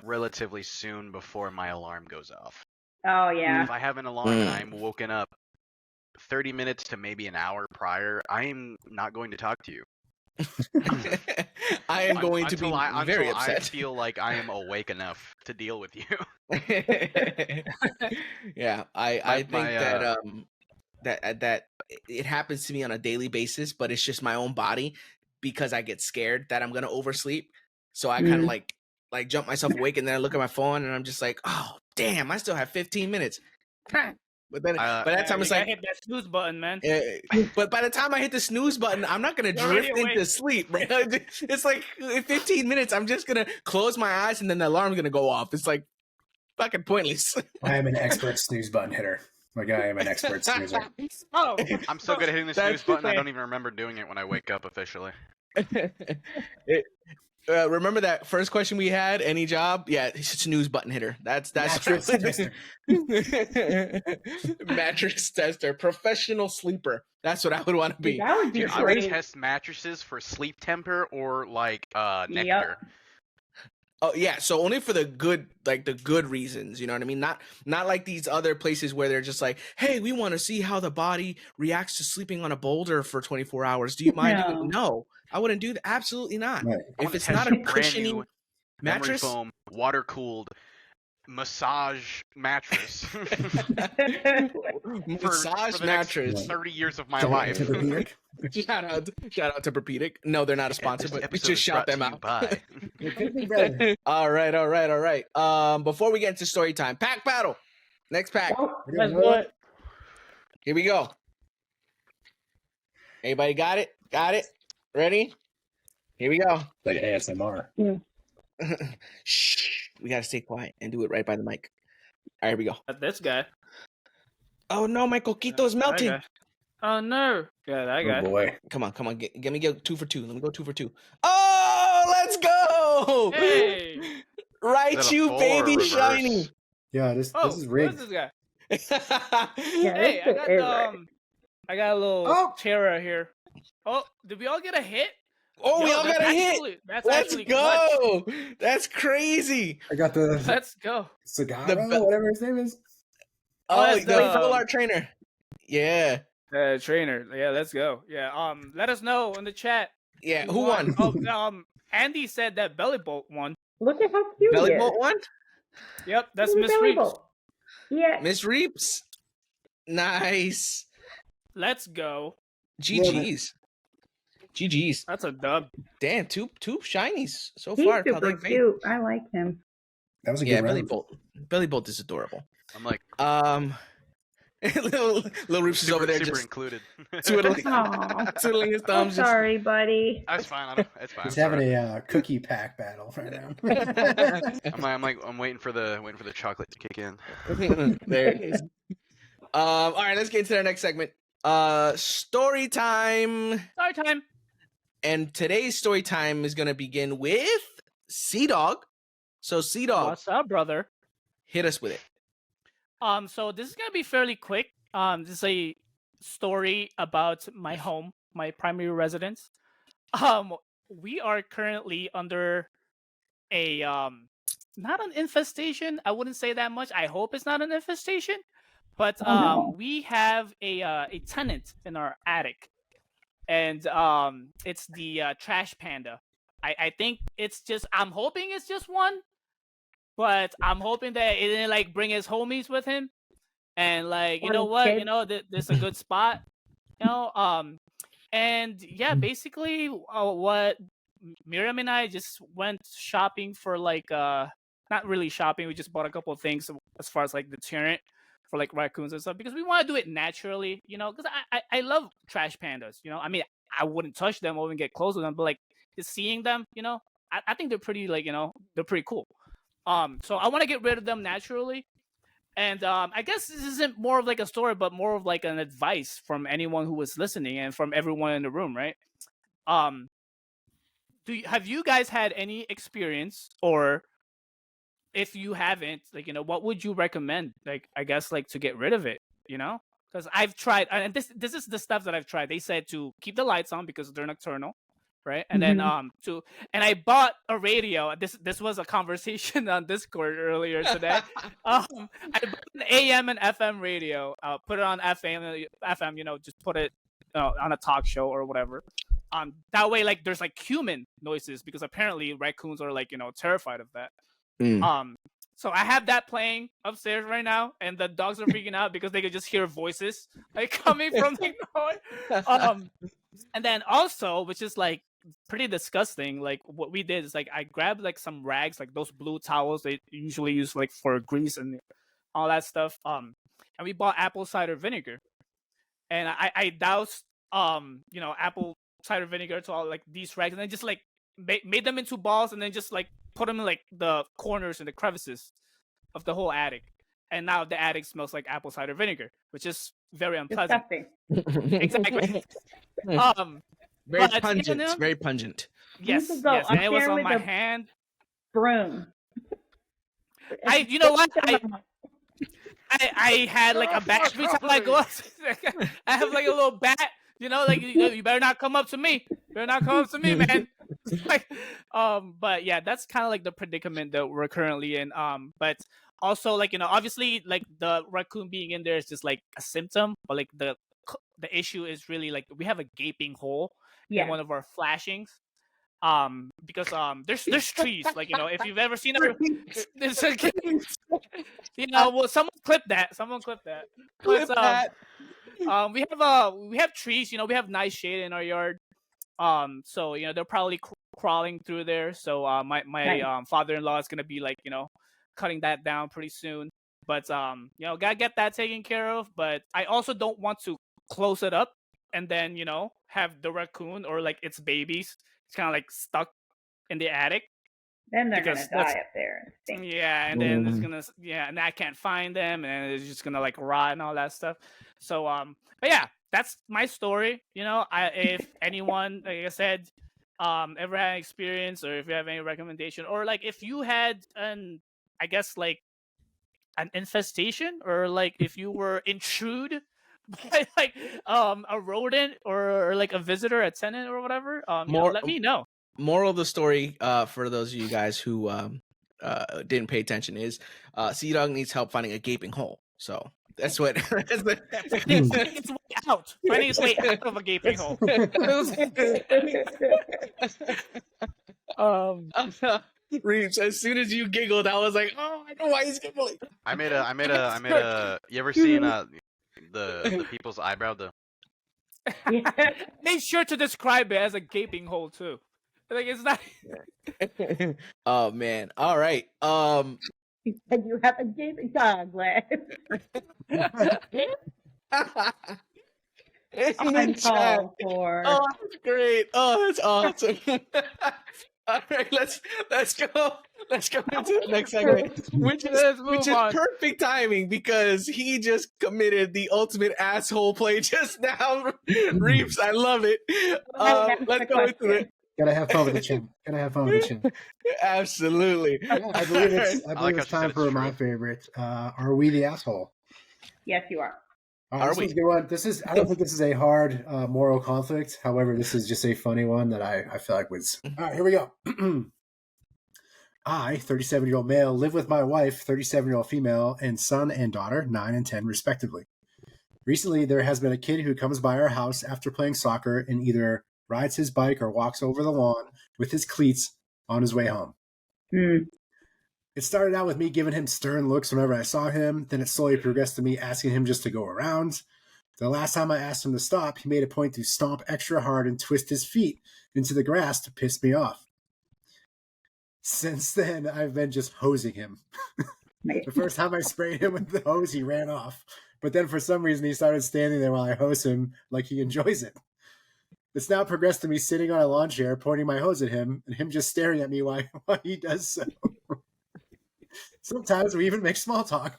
relatively soon before my alarm goes off. Oh yeah. If I have an alarm and I'm woken up 30 minutes to maybe an hour prior, I am not going to talk to you. I am going to be very upset. I feel like I am awake enough to deal with you. Yeah, I think that it happens to me on a daily basis, but it's just my own body because I get scared that I'm gonna oversleep. So I kind of like jump myself awake and then I look at my phone and I'm just like, oh damn, I still have 15 minutes. But then by that time it's like hit that snooze button, man. But by the time I hit the snooze button, I'm not gonna drift into sleep, right? It's like in 15 minutes, I'm just gonna close my eyes and then the alarm's gonna go off. It's like fucking pointless. I am an expert snooze button hitter. Like I am an expert snoozer. Oh, I'm so good at hitting the snooze button, I don't even remember doing it when I wake up officially. Remember that first question we had? Any job? Yeah, snooze button hitter. That's Mattress tester. Mattress tester, professional sleeper. That's what I would want to be. That would be I would great. test mattresses for sleep temper or like nectar. Yep. Oh yeah, so only for the good reasons, you know what I mean? Not like these other places where they're just like, hey, we want to see how the body reacts to sleeping on a boulder for 24 hours. Do you mind? No. No, I wouldn't do that. Absolutely not. Right. If it's not a cushiony memory mattress, foam, water cooled massage mattress massage for the mattress. next 30 years of my Shout out life. to Tempur-Pedic. Shout out to Tempur-Pedic. No, they're not a sponsor, but we just shout them out. All right. Before we get into story time, pack battle. Next pack. let's do it. Here we go. Everybody got it? Got it? Ready? Here we go. Like ASMR. Shh. We gotta stay quiet and do it right by the mic. All right, here we go. This guy. Oh no, my coquito is melting. Oh no. Yeah, that guy. Oh boy. Come on. Get me 2 for 2. Let me go 2 for 2. Oh, let's go! Hey. Right, you baby reverse? shiny. Yeah, this is rigged. Who's this guy? Yeah, Hey, I got a little Oh. Terra here. Oh, did we all get a hit? Oh, we all got a hit. That's Let's actually go. That's crazy. I got the Let's go. cigar, The whatever his name is. Oh, that's the full art trainer. Yeah. Trainer. Yeah, let's go. Yeah. Let us know in the chat. Yeah. Who won? Oh, Andy said that Belly Bolt won. Look at how cute Belly he is. Bolt won? Yep, that's Look at Miss Belly Reeves. Bolt. Yeah. Miss Reeps. Nice. Let's go. GG's. GG's. That's a dub. Damn, two shinies so He's far. super cute. I like him. That was a Yeah, good Billy round. Bolt. Billy Bolt is adorable. I'm like little Roops is over there super just included. twiddling, Aw. twiddling his I'm thumbs. sorry, buddy. That's fine. It's fine. He's It's having alright. a cookie pack battle right now. I'm waiting for the chocolate to kick in. There it is. All right, let's get into our next segment. Story time. Story time. And today's story time is gonna begin with Sea-Dog. So Sea-Dog, What's up, brother? hit us with it. So this is gonna be fairly quick. This is a story about my home, my primary residence. We are currently under a not an infestation. I wouldn't say that much. I hope it's not an infestation. But we have a tenant in our attic, and it's the trash panda. I think it's just. I'm hoping it's just one, but I'm hoping that it didn't like bring his homies with him, and like you know what, you know, this is a good spot, you know. And yeah, basically, what Miriam and I just went shopping for like not really shopping. We just bought a couple of things as far as like deterrent for like raccoons and stuff because we want to do it naturally, you know. Because I love trash pandas, you know. I mean, I wouldn't touch them or even get close to them, but like just seeing them, you know, I think they're pretty like, you know, they're pretty cool. So I want to get rid of them naturally. And I guess this isn't more of like a story, but more of like an advice from anyone who was listening and from everyone in the room, right? Have you guys had any experience, or if you haven't, like, you know, what would you recommend? Like, I guess like to get rid of it, you know? Because I've tried, and this is the stuff that I've tried. They said to keep the lights on because they're nocturnal, right? And then and I bought a radio. This was a conversation on Discord earlier today. I bought an AM and FM radio. Put it on FM, you know, just put it on a talk show or whatever. That way, like, there's like human noises because apparently raccoons are like, you know, terrified of that. So I have that playing upstairs right now, and the dogs are freaking out because they could just hear voices like coming from the noise. And then also, which is like pretty disgusting, like what we did is like I grabbed like some rags, like those blue towels they usually use like for grease and all that stuff. And we bought apple cider vinegar, and I doused you know, apple cider vinegar to all like these rags, and then just like made them into balls, and then just like put them in like the corners and the crevices of the whole attic. And now the attic smells like apple cider vinegar, which is very unpleasant. Exactly. Very pungent. You know, very pungent. Yes. And it was on my hand. Broom. You know what? I had like a bat. Every time I go up, I have like a little bat. You know, like you better not come up to me. You better not come up to me, man. Like, but yeah, that's kind of like the predicament that we're currently in. But also, like, you know, obviously, like the raccoon being in there is just like a symptom, but like the issue is really like we have a gaping hole in one of our flashings. Because there's trees, like, you know, if you've ever seen there's a, you know, well, someone clip that. But, we have trees, you know, we have nice shade in our yard. So, you know, they're probably crawling through there. So my father-in-law is gonna be like, you know, cutting that down pretty soon. But you know, gotta get that taken care of. But I also don't want to close it up and then, you know, have the raccoon or like its babies, it's kind of like stuck in the attic. Then they're gonna die up there. Yeah, and then it's gonna and I can't find them, and it's just gonna like rot and all that stuff. So but yeah, that's my story. You know, if anyone, like I said, ever had an experience, or if you have any recommendation, or like if you had I guess like an infestation, or like if you were intrude by like a rodent or like a visitor, a tenant or whatever, you know, let me know. Moral of the story, for those of you guys who didn't pay attention, is Sea-Dog needs help finding a gaping hole. So that's what. Finding its way out. Finding its way out of a gaping hole. Reeves, as soon as you giggled, I was like, "Oh, I know why he's giggling." I made a. You ever seen the people's eyebrow? Yeah. Make sure to describe it as a gaping hole too. Like it's not. Oh man. All right. And you have a gaping dog left. In the chat. Uncalled for. Oh, that's great. Oh, that's awesome. All right, let's go. Let's go into the next segment, which is perfect timing because he just committed the ultimate asshole play just now. Reeves, I love it. Let's go into it. Gotta have fun with the chin. Absolutely. Yeah, I believe it's time for my favorite. Are we the asshole? Yes, you are. Are we? I don't think this is a hard moral conflict. However, this is just a funny one that I feel like was. All right, here we go. I, 37-year-old male, live with my wife, 37-year-old female, and son and daughter, 9 and 10 respectively. Recently, there has been a kid who comes by our house after playing soccer and either rides his bike or walks over the lawn with his cleats on his way home. It started out with me giving him stern looks whenever I saw him. Then it slowly progressed to me asking him just to go around. The last time I asked him to stop, he made a point to stomp extra hard and twist his feet into the grass to piss me off. Since then, I've been just hosing him. The first time I sprayed him with the hose, he ran off. But then for some reason, he started standing there while I hose him like he enjoys it. It's now progressed to me sitting on a lawn chair, pointing my hose at him, and him just staring at me while he does so. Sometimes we even make small talk.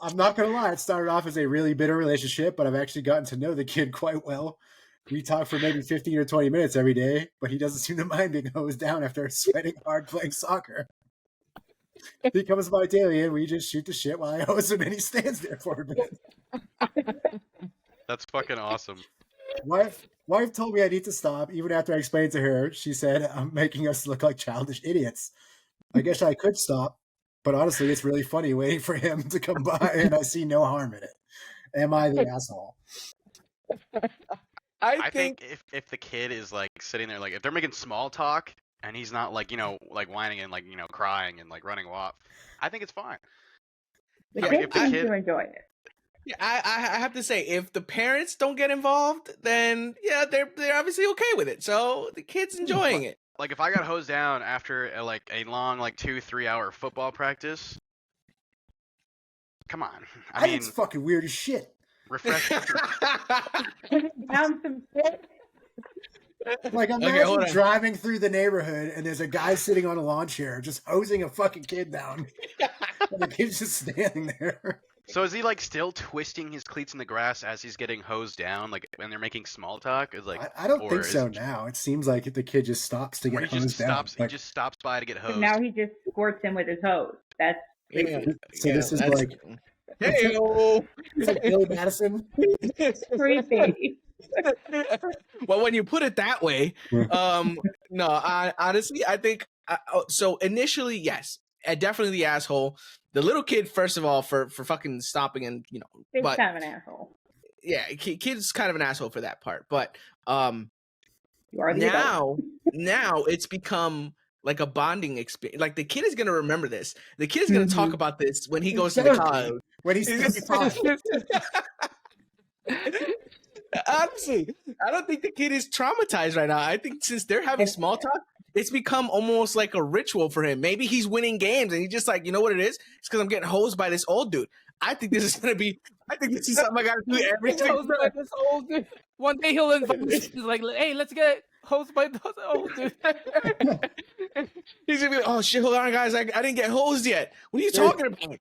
I'm not going to lie, it started off as a really bitter relationship, but I've actually gotten to know the kid quite well. We talk for maybe 15 or 20 minutes every day, but he doesn't seem to mind being hosed down after sweating hard playing soccer. He comes by daily and we just shoot the shit while I hose him and he stands there for a bit. That's fucking awesome. Wife told me I need to stop. Even after I explained to her, she said, I'm making us look like childish idiots. I guess I could stop, but honestly, it's really funny waiting for him to come by and I see no harm in it. Am I the asshole? I think if the kid is like sitting there, like if they're making small talk and he's not like, like whining and like, crying and like running off, I think it's fine. The kid seems to enjoy it. Yeah, I have to say, if the parents don't get involved, then yeah, they're obviously okay with it. So the kid's enjoying it. Like if I got hosed down after a long 2-3 hour football practice, come on. I mean, it's fucking weird as shit. Refresh. Down some shit. Like imagine driving through the neighborhood and there's a guy sitting on a lawn chair just hosing a fucking kid down. And the kid's just standing there. So is he like still twisting his cleats in the grass as he's getting hosed down, like when they're making small talk? Is like I don't think so now. It seems like the kid just stops to get hosed down. He just stops by to get hosed. So now he just squirts him with his hose. That's creepy. This is like hey-o. It's like Billy Madison. It's creepy. Well, when you put it that way, no, honestly, I think so. Initially, yes, definitely the asshole. The little kid, first of all, for fucking stopping and He's but kind of an asshole. Yeah, kid's kind of an asshole for that part. But you are now it's become like a bonding experience. Like the kid is gonna remember this. The kid is gonna talk about this when he goes to the college. When he's 55. Honestly, I don't think the kid is traumatized right now. I think since they're having small talk, it's become almost like a ritual for him. Maybe he's winning games and he's just like, you know what it is? It's because I'm getting hosed by this old dude. I think this is something I gotta do every single time. This old dude. One day he'll invite me. He's like, hey, let's get hosed by this old dude. He's gonna be like, oh shit, hold on guys, I didn't get hosed yet. What are you talking about?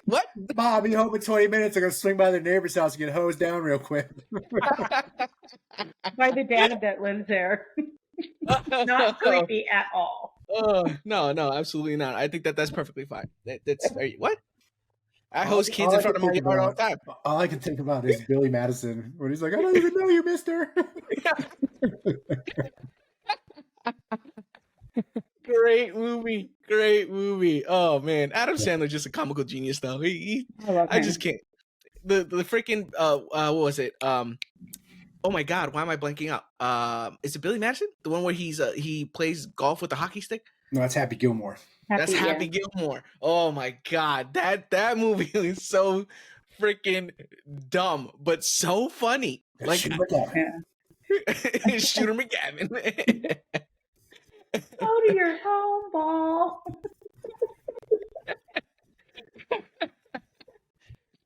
What? Mom, I'll be home in 20 minutes. I'm gonna swing by their neighbor's house and get hosed down real quick. By the dad that lives there. Not creepy at all. No, absolutely not. I think that's perfectly fine. That's what? I host kids in front of my yard all the time. All I can think about is Billy Madison when he's like, I don't even know you, mister. Great movie. Oh man, Adam Sandler's just a comical genius though. I just can't. The freaking what was it? Oh my god, why am I blanking out? Is it Billy Madison? The one where he plays golf with the hockey stick? No, that's Happy Gilmore. That's Happy Gilmore. Oh my god, that movie is so freaking dumb, but so funny. Like Shooter McGavin. Shooter McGavin. Go to your home ball.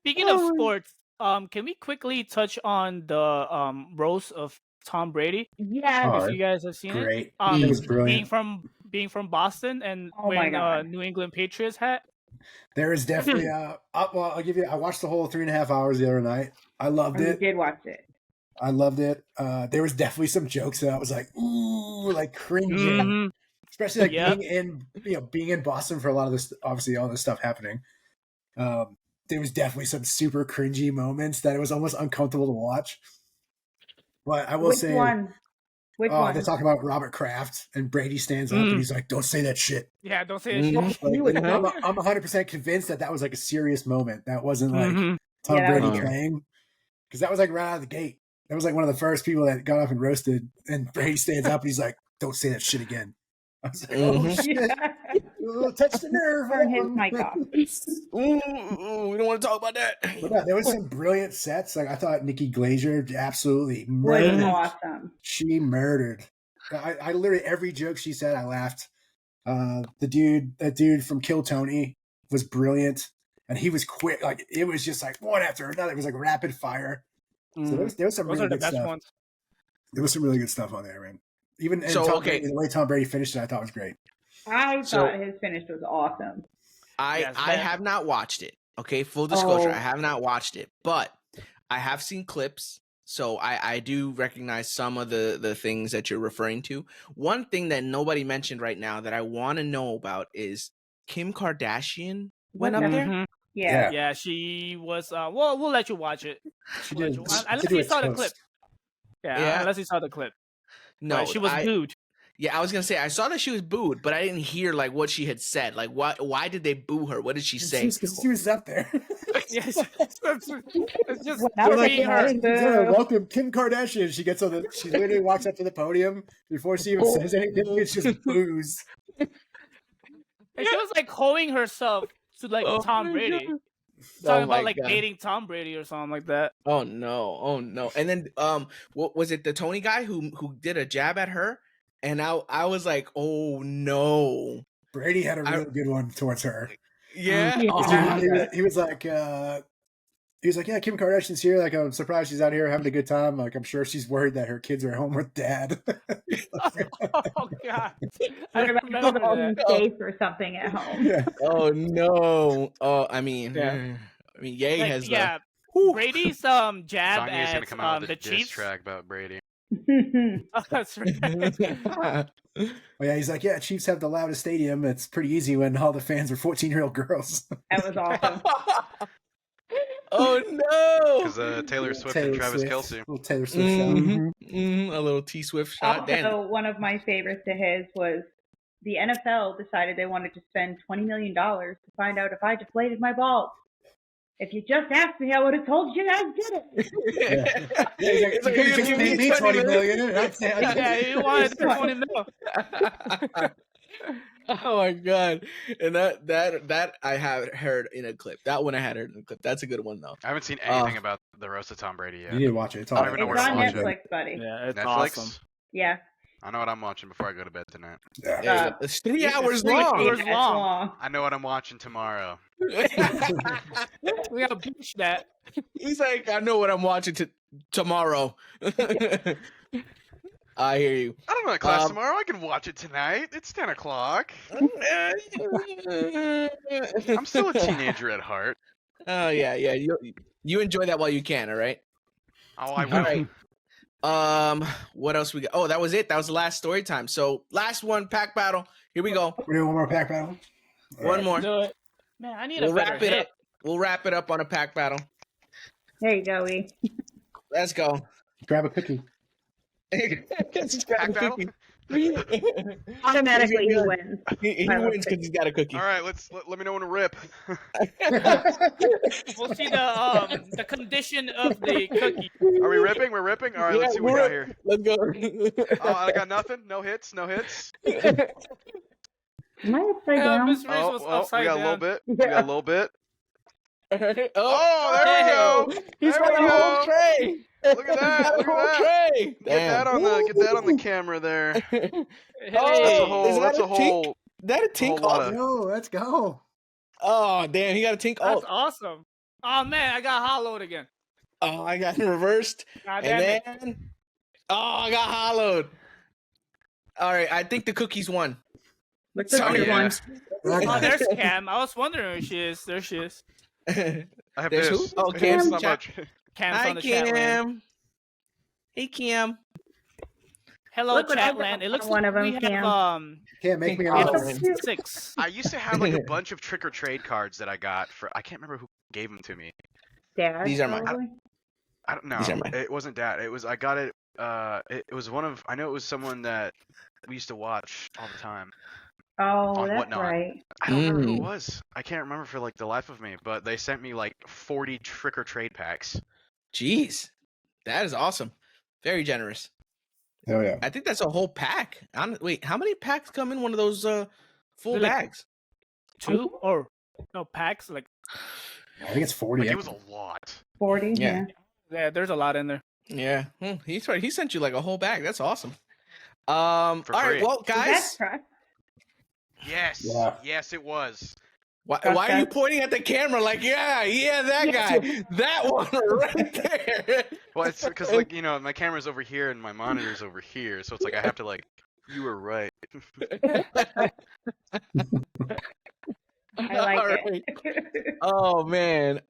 Speaking of sports, can we quickly touch on the roast of Tom Brady? Yes. Oh, If you guys have seen great. it, It was brilliant. being from Boston and Oh my wearing God. New England Patriots hat. There is definitely well, I'll give you. I watched the whole 3.5 hours the other night. I loved Oh, you it. did watch it. I loved it. There was definitely some jokes that I was like, ooh, like cringing. Mhm. Especially like Yep. being in Boston for a lot of this, obviously all this stuff happening. There was definitely some super cringy moments that it was almost uncomfortable to watch. But I will Which say, one? Which one? they're talking about Robert Kraft, and Brady stands up and he's like, "Don't say that shit." Yeah, don't say that Mhm. shit. He was I'm 100% convinced that was like a serious moment. That wasn't like Mhm. Tom Yeah, that Brady was- playing, because that was like right out of the gate. That was like one of the first people that got up and roasted, and Brady stands up and he's like, "Don't say that shit again." I was like, "Oh Mhm. shit, Yeah. touch the nerve." Turn his mic off. Ooh, we don't want to talk about that. But no, there was some brilliant sets. Like I thought Nikki Glazer absolutely Was murdered. awesome. She murdered. I literally every joke she said, I laughed. That dude from Kill Tony was brilliant, and he was quick. Like it was just like one after another. It was like rapid fire. So there was some Those really are the good best stuff. ones. There was some really good stuff on there, man. Even and So, Tom okay. Brady, the way Tom Brady finished it, I thought was great. I So- thought his finish was awesome. Yes, I that- have not watched it. Okay, full disclosure, Oh. I have not watched it, but I have seen clips, so I do recognize some of the things that you're referring to. One thing that nobody mentioned right now that I want to know about is Kim Kardashian went up Wasn't there. Mhm. Yeah. Yeah, she was. Well, we'll let you watch it. She We'll let did. you- She unless did do you a saw the toast. clip. Yeah, Yeah. unless you saw the clip. No, But she was booed. Yeah, I was gonna say I saw that she was booed, but I didn't hear like what she had said. Like, why did they boo her? What did she say? She was up there. Yes, it's just That was being her. like, Yeah, welcome Kim Kardashian. She gets on the. She literally walks up to the podium before she even says anything. It's just booze. And she was like hoeing herself to like Oh Tom my Brady. God. Talking Oh my about like God. dating Tom Brady or something like that. Oh no. And then what was it, the Tony guy who did a jab at her? And I was like, oh no. Brady had a really good one towards her. Yeah. Yeah. Oh, He was like, yeah, Kim Kardashian's here. Like, I'm surprised she's out here having a good time. Like, I'm sure she's worried that her kids are home with dad. Oh God, I What about remember home that. safe or something at home? Yeah. oh no. Oh, I mean, Yeah. Ye Like, has yeah, Whew. Brady's jab Kanye's gonna at come out with the a diss Chiefs. track about Brady. Oh, that's right. Oh, yeah, he's like, yeah, Chiefs have the loudest stadium. It's pretty easy when all the fans are 14-year-old girls. That was awesome. Oh no. Because Taylor Swift and Travis Kelce. Little Taylor Swift shot. Mhm. A little T Swift shot. Damn. Also, one of my favorites of his was the NFL decided they wanted to spend $20 million to find out if I deflated my balls. If you just asked me, I would have told you I did it. Yeah. He's like, you could just pay me $20 million. I'd say I did Yeah, it. he wanted the 20 mil. Oh my God. And that I have heard in a clip. That one I had heard in a clip. That's a good one though. I haven't seen anything about the roast of Tom Brady yet. You need to watch it. It's I all don't even know It's where to on watch it. Netflix, buddy. Yeah, it's Netflix? awesome. Yeah. I know what I'm watching before I go to bed tonight. Yeah. There you go. It's 3 It's hours 3 long. hours It's long. I know what I'm watching tomorrow. We gotta beach that. He's like, I know what I'm watching tomorrow. I hear you. I don't know class Um, tomorrow. I can watch it tonight. It's 10 o'clock. I'm still a teenager at heart. Oh yeah. You enjoy that while you can. All right. Oh, I All will. right. What else we got? Oh, that was it. That was the last story time. So last one, pack battle. Here we go. We're doing one more pack battle. One more. Do it. Man, I need We'll a better wrap it hit. up. We'll wrap it up on a pack battle. There you go, E. Let's go. Grab a cookie. Just grab Pack a battle? cookie. Automatically, He's he gonna- wins. He I love wins because he's got a cookie. All right, let me know when to rip. We'll see the condition of the cookie. Are we ripping? We're ripping. All right, let's see what we got here. Let's go. Oh, I got nothing. No hits. No hits. Am I upside down? Miss Riz Oh, was well, we upside got a down. little bit. We got a little bit. Oh, there we go. He's There got we a whole go. tray. Look at that. Look at that. Tray. Get that on the camera there. Oh, is That's that a whole tink? That a tink? lot Let's of. go. Let's go. Oh, damn, he got a tink. That's Oh, awesome. Oh man, I got hollowed again. oh, I got reversed. God And damn it. then, oh, I got hollowed. All right, I think the cookies won. Look Sorry, the yeah. one. Oh, there's Cam. I was wondering who she is. There she is. I have There's this. who? Oh, It's Cam's not chat. much. Cam's Hi, on the chat land. Cam. Hey, Cam. Hello, Look what I chat got land. It on looks one like of them, we have Cam. Can't make me Oh, a It's so model. cute. 6. I used to have like a bunch of trick or trade cards that I got for. I can't remember who gave them to me. Dad, These are mine. probably. I don't know. These are mine. It wasn't Dad. It was I got it. It was one of. I know it was someone that we used to watch all the time. Oh, On that's whatnot. right. I don't remember who it Mm. was. I can't remember for like the life of me. But they sent me like 40 trick or trade packs. Jeez, that is awesome. Very generous. Oh yeah. I think that's a whole pack. Wait, how many packs come in one of those full They're like- bags? 2 or no packs? Like I think it's 40. Like it was a lot. 40, Yeah. yeah, there's a lot in there. Yeah, he's right. He sent you like a whole bag. That's awesome. For All right, free. well, Is that guys, correct? Yes. Yeah. Yes, it was. why Trust are you us. pointing at the camera like, yeah, that guy, that one right there? Well, it's because like my camera's over here and my monitor's over here, so it's like I have to like. You were right. I like All it. Oh man.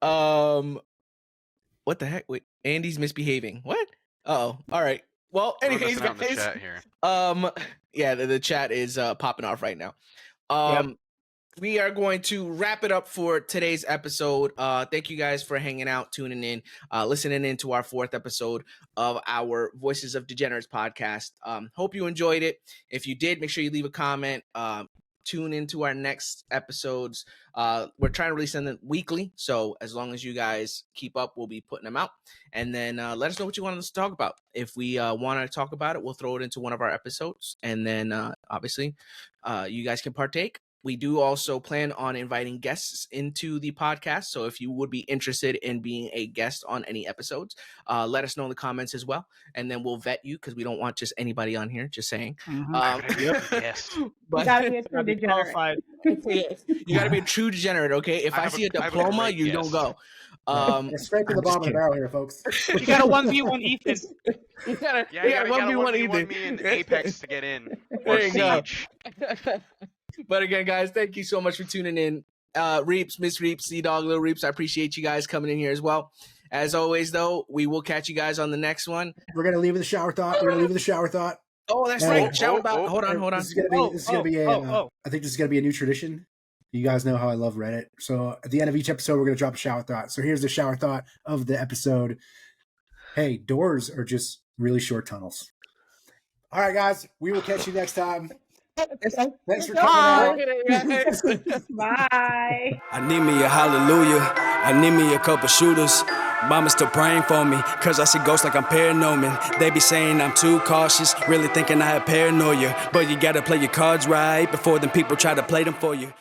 What the heck? Wait, Andy's misbehaving. What? Oh, all right. Well, We're anyways, missing out in the guys. chat here. Yeah, the chat is popping off right now. We are going to wrap it up for today's episode. Thank you guys for hanging out, tuning in, listening in to our 4th episode of our Voices of Degenerates podcast. Hope you enjoyed it. If you did, make sure you leave a comment. Tune into our next episodes. We're trying to release them weekly, so as long as you guys keep up, we'll be putting them out. And then let us know what you want us to talk about. If we want to talk about it, we'll throw it into one of our episodes, and then obviously you guys can partake. We do also plan on inviting guests into the podcast, so if you would be interested in being a guest on any episodes, let us know in the comments as well, and then we'll vet you because we don't want just anybody on here. Just saying. Yes. You gotta be a true Gotta be degenerate. qualified. You got to be a true degenerate, okay? If I I, have see a a diploma, great you don't guess. go. It's scraping the I'm just bottom of the barrel here, folks. You got a 1v1 Ethan. you gotta, Yeah, you gotta 1v1 1v1 me in Apex to get in. Or There you go. Siege. But again, guys, thank you so much for tuning in. Reaps, Miss Reaps, C-Dog, Little Reaps, I appreciate you guys coming in here as well. As always, though, we will catch you guys on the next one. We're gonna leave with a shower thought. Oh, that's Oh, right. Shout out. Hold on. This is gonna be a. I think this is gonna be a new tradition. You guys know how I love Reddit. So at the end of each episode, we're gonna drop a shower thought. So here's the shower thought of the episode. Hey, doors are just really short tunnels. All right, guys, we will catch you next time. Thanks for coming out. Bye. I need me a hallelujah. I need me a couple shooters. Mama's still praying for me, cause I see ghosts like I'm paranoid. They be saying I'm too cautious, really thinking I have paranoia. But you gotta play your cards right before them people try to play them for you.